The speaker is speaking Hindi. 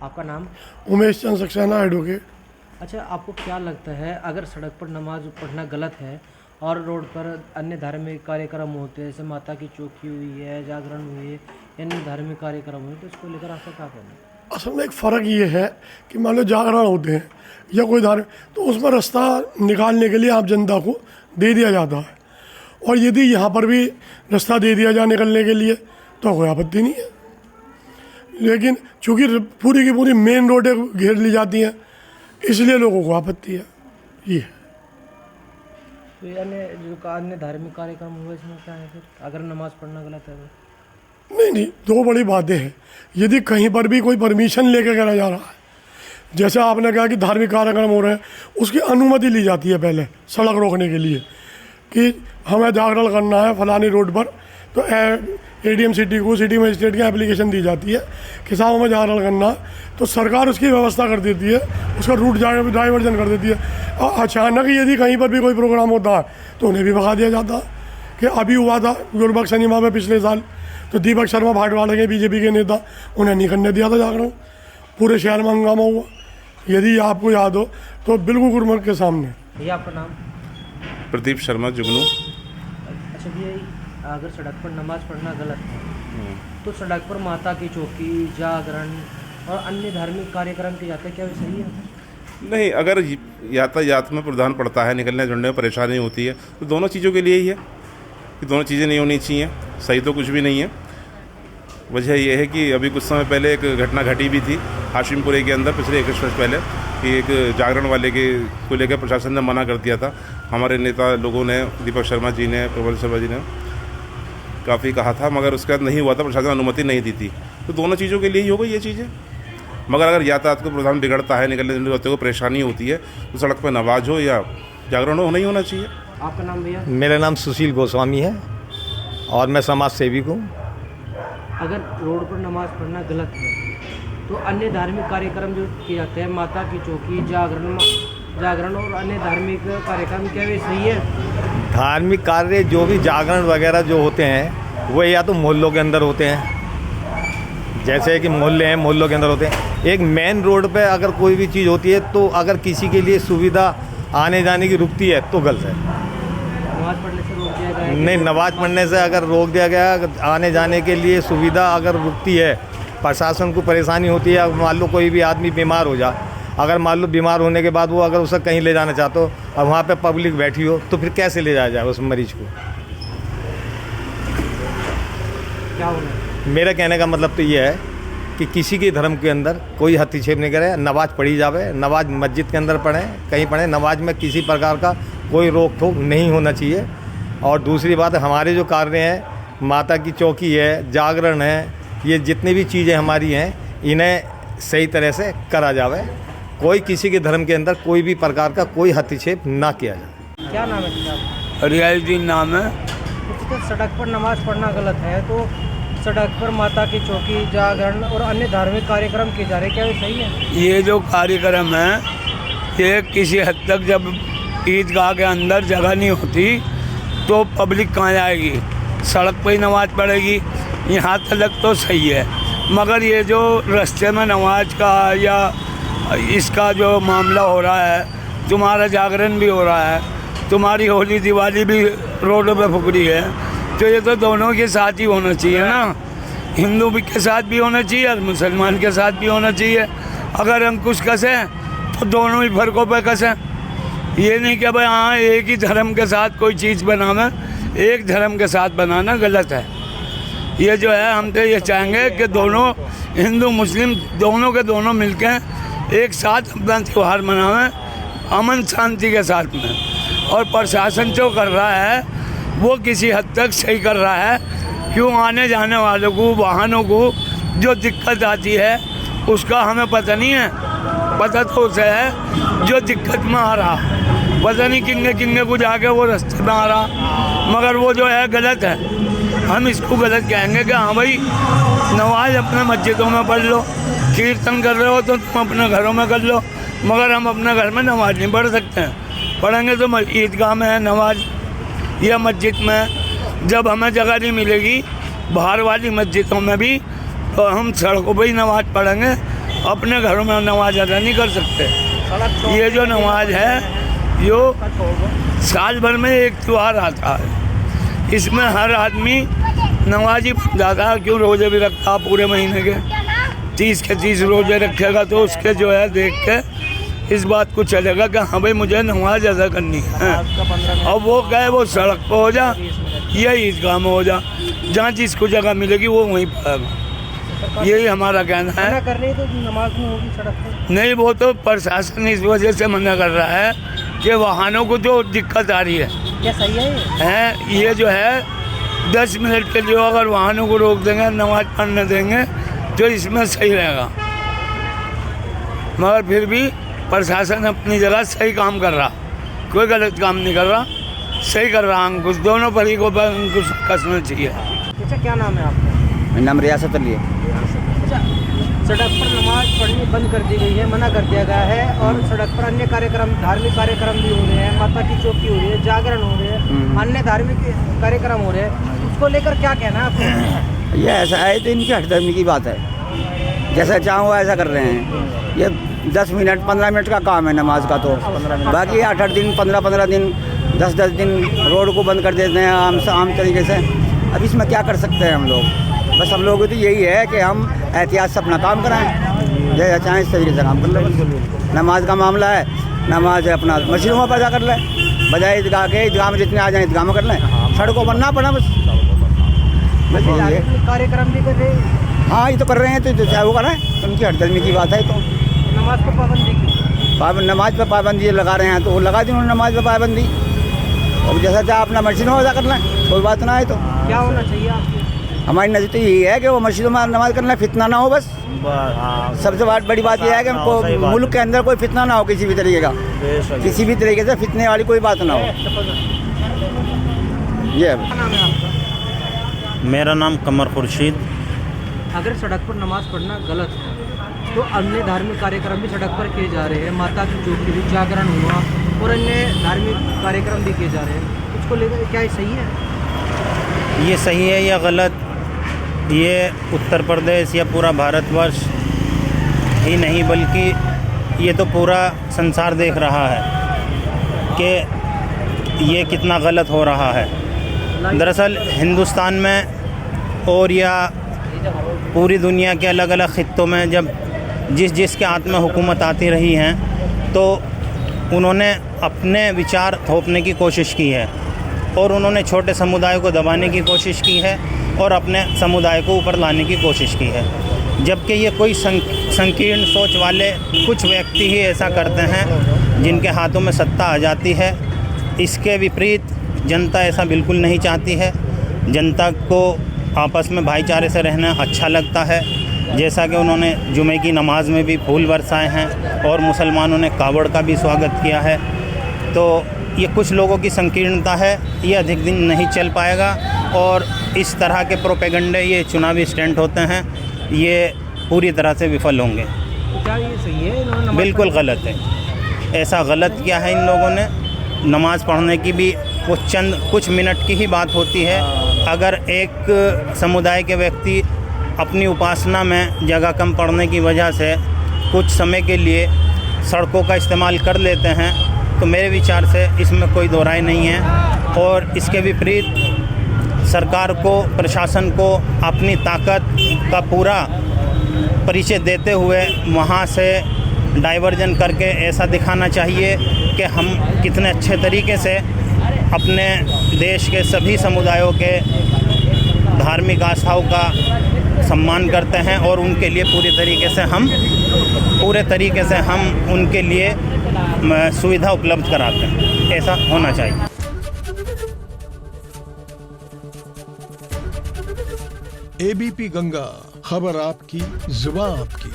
आपका नाम? उमेश चंद सक्सेना, एडवोकेट। अच्छा, आपको क्या लगता है अगर सड़क पर नमाज पढ़ना गलत है और रोड पर अन्य धार्मिक कार्यक्रम होते हैं, जैसे माता की चौकी हुई है, जागरण हुई है, अन्य धार्मिक कार्यक्रम हुए, तो इसको लेकर आपका क्या कहना है? असल में एक फ़र्क ये है कि मान लो जागरण होते हैं या कोई धार्मिक, तो उसमें रास्ता निकालने के लिए आप जनता को दे दिया जाता है, और यदि यहाँ पर भी रास्ता दे दिया जाए निकलने के लिए तो कोई आपत्ति नहीं है। लेकिन चूँकि पूरी की पूरी मेन रोडें घेर ली जाती हैं, इसलिए लोगों को आपत्ति है। ये है। तो ये अन्य धार्मिक कार्यक्रम हुए, इसमें क्या है फिर अगर नमाज पढ़ना गलत है तो? नहीं, दो बड़ी बातें हैं। यदि कहीं पर भी कोई परमिशन लेकर करा जा रहा है, जैसे आपने कहा कि धार्मिक कार्यक्रम हो रहे हैं, उसकी अनुमति ली जाती है पहले सड़क रोकने के लिए कि हमें जागरण करना है फलानी रोड पर, तो एडीएम सिटी को, सिटी मजिस्ट्रेट की एप्लीकेशन दी जाती है कि साहब हमें जागरण करना, तो सरकार उसकी व्यवस्था कर देती है, उसका रूट डाइवर्जन कर देती है। और अचानक यदि कहीं पर भी कोई प्रोग्राम होता है तो उन्हें भी भगा दिया जाता है। कि अभी हुआ था गुलबर्ग सिनेमा में पिछले साल, तो दीपक शर्मा भाटवाड़ा के बीजेपी के नेता, उन्हें नहीं करने दिया था जागरण, पूरे शहर में हंगामा हुआ। यदि आपको याद हो तो बिल्कुल गुलबर्ग के सामने। भैया आपका नाम? प्रदीप शर्मा, जुगनू। अच्छा भैया, अगर सड़क पर नमाज पढ़ना गलत है तो सड़क पर माता की चौकी, जागरण और अन्य धार्मिक कार्यक्रम किए जाते हैं, क्या वे सही है? नहीं, अगर यातायात में प्रावधान पड़ता है, निकलने जुड़ने में परेशानी होती है, तो दोनों चीज़ों के लिए ही है कि दोनों चीज़ें नहीं होनी चाहिए। सही तो कुछ भी नहीं है। वजह यह है कि अभी कुछ समय पहले एक घटना घटी भी थी हाशिमपुरे के अंदर, पिछले 21 वर्ष पहले, कि एक जागरण वाले को लेकर प्रशासन ने मना कर दिया था। हमारे नेता लोगों ने, दीपक शर्मा जी ने, प्रबल शर्मा जी ने काफ़ी कहा था, मगर उसके बाद नहीं हुआ था, प्रशासन अनुमति नहीं दी थी। तो दोनों चीज़ों के लिए ही हो गई ये चीज़ें। मगर अगर यातायात को प्रावधान बिगड़ता है, निकलने जुलने वालों को परेशानी होती है, तो सड़क पर नमाज हो या जागरण हो, नहीं होना चाहिए। आपका नाम भैया? मेरा नाम सुशील गोस्वामी है और मैं समाज सेवी हूँ। अगर रोड पर नमाज पढ़ना गलत है तो अन्य धार्मिक कार्यक्रम जो किए जाते हैं, माता की चौकी, जागरण और अन्य धार्मिक कार्यक्रम, क्या वे सही है? धार्मिक कार्य जो भी जागरण वगैरह जो होते हैं वो या तो मोहल्लों के अंदर होते हैं, जैसे कि मोहल्ले हैं, मोहल्लों के अंदर होते हैं। एक मेन रोड पे अगर कोई भी चीज़ होती है तो अगर किसी के लिए सुविधा आने जाने की रुकती है तो गलत है। नमाज पढ़ने से रोक दिया गया? नहीं, नमाज पढ़ने से अगर रोक दिया गया, आने जाने के लिए सुविधा अगर रुकती है, प्रशासन को परेशानी होती है। मान लो कोई भी आदमी बीमार हो जाए, अगर मान लो बीमार होने के बाद वो अगर उसे कहीं ले जाना चाहते हो और वहाँ पे पब्लिक बैठी हो, तो फिर कैसे ले जाया जाए उस मरीज को? क्या होना है? मेरा कहने का मतलब तो ये है कि किसी के धर्म के अंदर कोई हस्तक्षेप नहीं करे, नमाज पढ़ी जावे, नमाज मस्जिद के अंदर पढ़ें, कहीं पढ़ें, नमाज में किसी प्रकार का कोई रोक टोक नहीं होना चाहिए। और दूसरी बात, हमारे जो कार्य हैं, माता की चौकी है, जागरण है, ये जितनी भी चीज़ें हमारी हैं, इन्हें सही तरह से करा जावे, कोई किसी के धर्म के अंदर कोई भी प्रकार का कोई हस्तक्षेप ना किया जाए। क्या नाम है साहब? रियाजुद्दीन नाम है। तो सड़क पर नमाज पढ़ना गलत है तो सड़क पर माता की चौकी, जागरण और अन्य धार्मिक कार्यक्रम किए जा रहे हैं, क्या ये सही है? ये जो कार्यक्रम है, ये किसी हद तक, जब ईदगाह के अंदर जगह नहीं होती तो पब्लिक कहाँ जाएगी? सड़क पर ही नमाज पढ़ेगी। यहाँ तक तो सही है, मगर ये जो रास्ते में नमाज का या इसका जो मामला हो रहा है, तुम्हारा जागरण भी हो रहा है, तुम्हारी होली दिवाली भी रोडों पे फुक रही है, तो ये तो दोनों के साथ ही होना चाहिए ना। हिंदू भी के साथ भी होना चाहिए और मुसलमान के साथ भी होना चाहिए। अगर अंकुश कसें तो दोनों ही फर्कों पे कसें। ये नहीं कि भाई हाँ एक ही धर्म के साथ कोई चीज़ बनाना, एक धर्म के साथ बनाना गलत है। ये जो है, हम तो ये चाहेंगे कि दोनों हिंदू मुस्लिम दोनों के दोनों मिलकर एक साथ अपना त्यौहार मनाएं, अमन शांति के साथ में। और प्रशासन जो कर रहा है वो किसी हद तक सही कर रहा है। क्यों आने जाने वालों को, वाहनों को जो दिक्कत आती है उसका हमें पता नहीं है। पता तो उसे है जो दिक्कत में आ रहा, पता नहीं किंगे किंगे को जाके वो रास्ते में आ रहा, मगर वो जो है गलत है। हम इसको गलत कहेंगे कि हाँ भाई, नमाज अपने मस्जिदों में पढ़ लो, कीर्तन कर रहे हो तो तुम अपने घरों में कर लो, मगर हम अपने घर में नमाज नहीं पढ़ सकते हैं। पढ़ेंगे तो ईदगाह में है नमाज या मस्जिद में। जब हमें जगह नहीं मिलेगी बाहर वाली मस्जिदों में भी, तो हम सड़कों पर ही नमाज पढ़ेंगे अपने घरों में नमाज अदा नहीं कर सकते। ये जो नमाज है जो साल भर में एक त्यौहार आता है, इसमें हर आदमी नमाजी बन जाता है। क्यों रोजे भी रखता पूरे महीने के 30 के 30 रोजे रखेगा तो उसके जो है देख के इस बात को चलेगा कि हाँ भाई मुझे नमाज अदा करनी है। और वो कहे वो सड़क पर हो जा या ईदगाह में हो जा, जहाँ जिसको जगह मिलेगी वो वहीं पर। यही हमारा कहना है। मना कर रही है तो नमाज नहीं होगी सड़क पर? नहीं, वो तो प्रशासन इस वजह से मना कर रहा है कि वाहनों को जो दिक्कत आ रही है। क्या सही है ये जो है 10 मिनट के लिए अगर वाहनों को रोक देंगे, नमाज पढ़ने देंगे तो इसमें सही रहेगा। मगर फिर भी प्रशासन अपनी जगह सही काम कर रहा, कोई गलत काम नहीं कर रहा, सही कर रहा। अंकुश दोनों फरीकों पर अंकुश कसना चाहिए। अच्छा, क्या नाम है आपका? मेरा नाम रियासत अली है। अच्छा, सड़क पर नमाज पढ़नी बंद कर दी गई है, मना कर दिया गया है और सड़क पर अन्य कार्यक्रम, धार्मिक कार्यक्रम भी हो रहे हैं, माता की चौकी हो रही है, जागरण हो रहे हैं, अन्य धार्मिक कार्यक्रम हो रहे हैं, उसको लेकर क्या कहना है आपको? ये ऐसा है तो इनकी हठधर्मी की बात है, जैसा चाहो ऐसा कर रहे हैं। ये 10 मिनट 15 मिनट का काम है नमाज का, तो बाकी 8-8 दिन 15-15 दिन 10-10 दिन रोड को बंद कर देते हैं आम तरीके से। अब इसमें क्या कर सकते हैं हम लोग? बस हम लोगों को तो यही है कि हम एहतियात से अपना काम कराएं, जैसा चाहें इस तरीके से काम कर लें। नमाज का मामला है, नमाज अपना मस्जिदों में अदा कर लें, बजाय ईदगाह के ईदगाह में जितने आ जाएँ ईदगाह में कर लें, सड़कों पर ना पड़ा बस यही है। कार्यक्रम भी कर रहे हैं। हाँ, ये तो कर रहे हैं तो चाहे वो करें, उनकी हठधर्मी की बात है। तो नमाज पर पाबंदी क्यों? नमाज पर पाबंदी लगा रहे हैं तो वो लगा दी उन्होंने नमाज पर पाबंदी। और जैसा चाहे अपना मस्जिदों में अदा कर लें, कोई बात ना है। तो क्या होना चाहिए आपकी? हमारी नज़र तो यही है कि वो मस्जिदों में नमाज करना, फितना ना हो। बस सबसे बड़ी बात यह है कि हमको मुल्क के अंदर कोई फितना ना हो, किसी भी तरीके का, किसी भी तरीके से फितने वाली कोई बात ना हो। ये नाम है आपका? मेरा नाम कमर खुर्शीद। अगर सड़क पर नमाज पढ़ना गलत है तो अन्य धार्मिक कार्यक्रम भी सड़क पर किए जा रहे हैं, माता की चौकी भी, जागरण हुआ और अन्य धार्मिक कार्यक्रम भी किए जा रहे हैं, उसको लेकर क्या ये सही है? ये सही है या गलत, ये उत्तर प्रदेश या पूरा भारतवर्ष ही नहीं बल्कि ये तो पूरा संसार देख रहा है कि ये कितना गलत हो रहा है। दरअसल हिंदुस्तान में और या पूरी दुनिया के अलग अलग खित्तों में जब जिसके हाथ में हुकूमत आती रही हैं तो उन्होंने अपने विचार थोपने की कोशिश की है और उन्होंने छोटे समुदाय को दबाने की कोशिश की है और अपने समुदाय को ऊपर लाने की कोशिश की है। जबकि ये कोई संकीर्ण सोच वाले कुछ व्यक्ति ही ऐसा करते हैं जिनके हाथों में सत्ता आ जाती है। इसके विपरीत जनता ऐसा बिल्कुल नहीं चाहती है। जनता को आपस में भाईचारे से रहना अच्छा लगता है, जैसा कि उन्होंने जुमे की नमाज में भी फूल बरसाए हैं और मुसलमानों ने कावड़ का भी स्वागत किया है। तो ये कुछ लोगों की संकीर्णता है, ये अधिक दिन नहीं चल पाएगा और इस तरह के प्रोपेगेंडे, ये चुनावी स्टंट होते हैं, ये पूरी तरह से विफल होंगे। तो क्या ये सही है? बिल्कुल गलत है। ऐसा गलत किया है इन लोगों ने। नमाज़ पढ़ने की भी वो कुछ मिनट की ही बात होती है। अगर एक समुदाय के व्यक्ति अपनी उपासना में जगह कम पड़ने की वजह से कुछ समय के लिए सड़कों का इस्तेमाल कर लेते हैं तो मेरे विचार से इसमें कोई दो राय नहीं है। और इसके विपरीत सरकार को, प्रशासन को अपनी ताकत का पूरा परिचय देते हुए वहाँ से डाइवर्जन करके ऐसा दिखाना चाहिए कि हम कितने अच्छे तरीके से अपने देश के सभी समुदायों के धार्मिक आस्थाओं का सम्मान करते हैं और उनके लिए पूरे तरीके से हम उनके लिए सुविधा उपलब्ध कराते हैं। ऐसा होना चाहिए। एबीपी गंगा, खबर आपकी, जुबान आपकी।